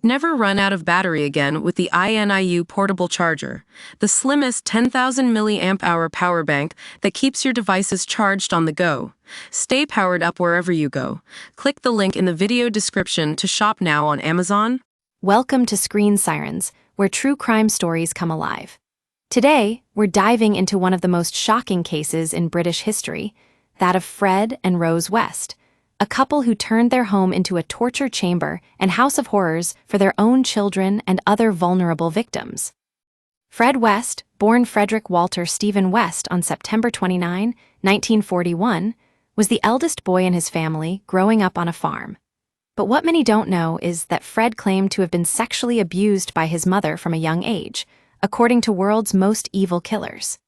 Never run out of battery again with the INIU portable charger, the slimmest 10,000 milliamp hour power bank that keeps your devices charged on the go. Stay powered up wherever you go. Click the link in the video description to shop now on Amazon. Welcome to Sirens, where true crime stories come alive. Today, we're diving into one of the most shocking cases in British history, that of Fred and Rose West, a couple who turned their home into a torture chamber and house of horrors for their own children and other vulnerable victims. Fred West, born Frederick Walter Stephen West on September 29, 1941, was the eldest boy in his family growing up on a farm. But what many don't know is that Fred claimed to have been sexually abused by his mother from a young age, according to world's most evil killers.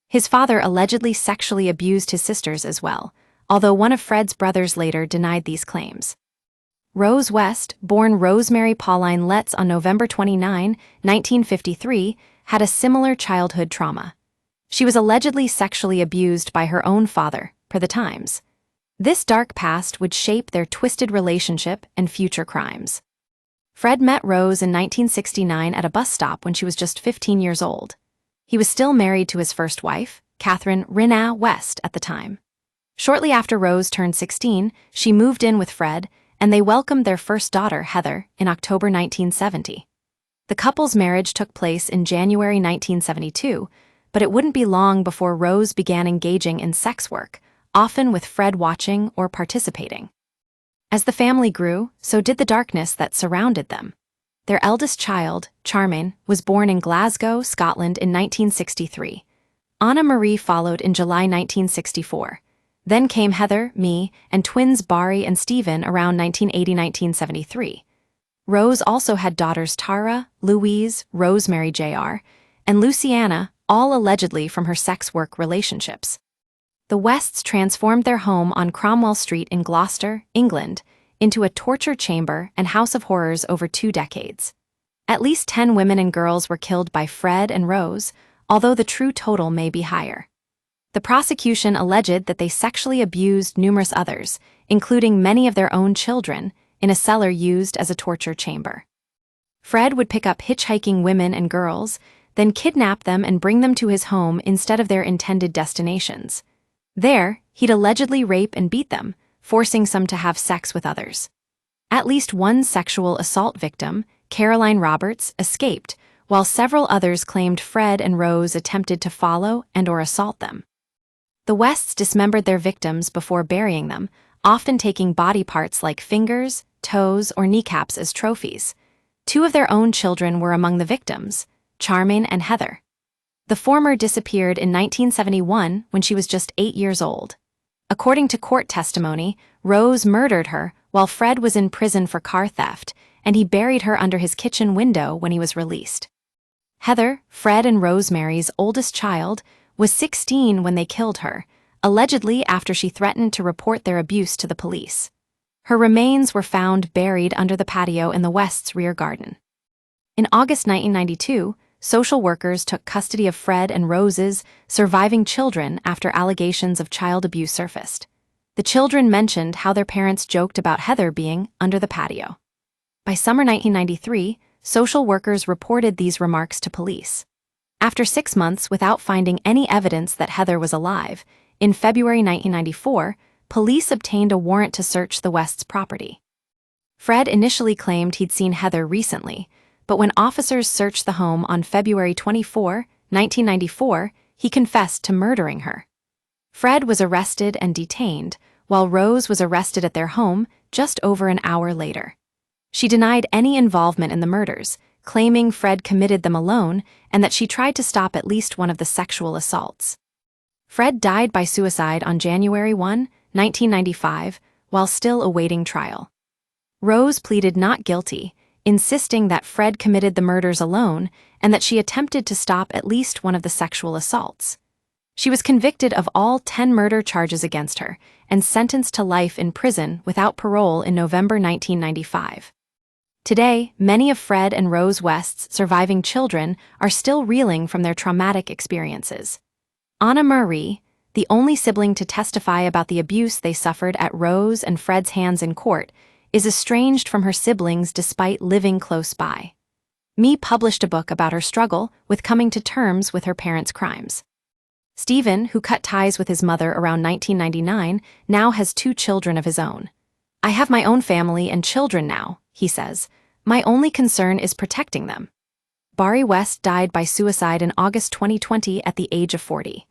His father allegedly sexually abused his sisters as well, although one of Fred's brothers later denied these claims. Rose West, born Rosemary Pauline Letts on November 29, 1953, had a similar childhood trauma. She was allegedly sexually abused by her own father, per the Times. This dark past would shape their twisted relationship and future crimes. Fred met Rose in 1969 at a bus stop when she was just 15 years old. He was still married to his first wife, Catherine Rinna West, at the time. Shortly after Rose turned 16, she moved in with Fred, and they welcomed their first daughter, Heather, in October 1970. The couple's marriage took place in January 1972, but it wouldn't be long before Rose began engaging in sex work, often with Fred watching or participating. As the family grew, so did the darkness that surrounded them. Their eldest child, Charmaine, was born in Glasgow, Scotland in 1963. Anna Marie followed in July 1964. Then came Heather, me, and twins Bari and Stephen around 1980-1973. Rose also had daughters Tara, Louise, Rosemary Jr., and Luciana, all allegedly from her sex work relationships. The Wests transformed their home on Cromwell Street in Gloucester, England, into a torture chamber and house of horrors over 2 decades. At least 10 women and girls were killed by Fred and Rose, although the true total may be higher. The prosecution alleged that they sexually abused numerous others, including many of their own children, in a cellar used as a torture chamber. Fred would pick up hitchhiking women and girls, then kidnap them and bring them to his home instead of their intended destinations. There, he'd allegedly rape and beat them, forcing some to have sex with others. At least one sexual assault victim, Caroline Roberts, escaped, while several others claimed Fred and Rose attempted to follow and/or assault them. The Wests dismembered their victims before burying them, often taking body parts like fingers, toes, or kneecaps as trophies. 2 of their own children were among the victims, Charmaine and Heather. The former disappeared in 1971 when she was just 8 years old. According to court testimony, Rose murdered her while Fred was in prison for car theft, and he buried her under his kitchen window when he was released. Heather, Fred and Rosemary's oldest child, was 16 when they killed her, allegedly after she threatened to report their abuse to the police. Her remains were found buried under the patio in the West's rear garden. In August 1992, social workers took custody of Fred and Rose's surviving children after allegations of child abuse surfaced. The children mentioned how their parents joked about Heather being under the patio. By summer 1993, social workers reported these remarks to police. After 6 months without finding any evidence that Heather was alive, in February 1994, police obtained a warrant to search the West's property. Fred initially claimed he'd seen Heather recently, but when officers searched the home on February 24, 1994, he confessed to murdering her. Fred was arrested and detained, while Rose was arrested at their home just over an hour later. She denied any involvement in the murders, claiming Fred committed them alone and that she tried to stop at least one of the sexual assaults. Fred died by suicide on January 1, 1995, while still awaiting trial. Rose pleaded not guilty, insisting that Fred committed the murders alone and that she attempted to stop at least one of the sexual assaults. She was convicted of all 10 murder charges against her and sentenced to life in prison without parole in November 1995. Today, many of Fred and Rose West's surviving children are still reeling from their traumatic experiences. Anna Marie, the only sibling to testify about the abuse they suffered at Rose and Fred's hands in court, is estranged from her siblings despite living close by. Me published a book about her struggle with coming to terms with her parents' crimes. Stephen, who cut ties with his mother around 1999, now has 2 children of his own. "I have my own family and children now," he says. "My only concern is protecting them." Bari West died by suicide in August 2020 at the age of 40.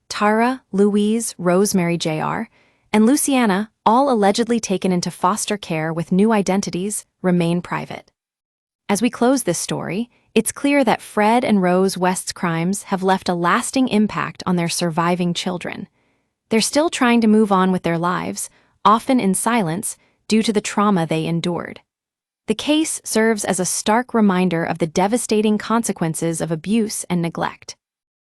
Tara, Louise, Rosemary Jr., and Luciana, all allegedly taken into foster care with new identities, remain private. As we close this story, it's clear that Fred and Rose West's crimes have left a lasting impact on their surviving children. They're still trying to move on with their lives, often in silence, due to the trauma they endured. The case serves as a stark reminder of the devastating consequences of abuse and neglect.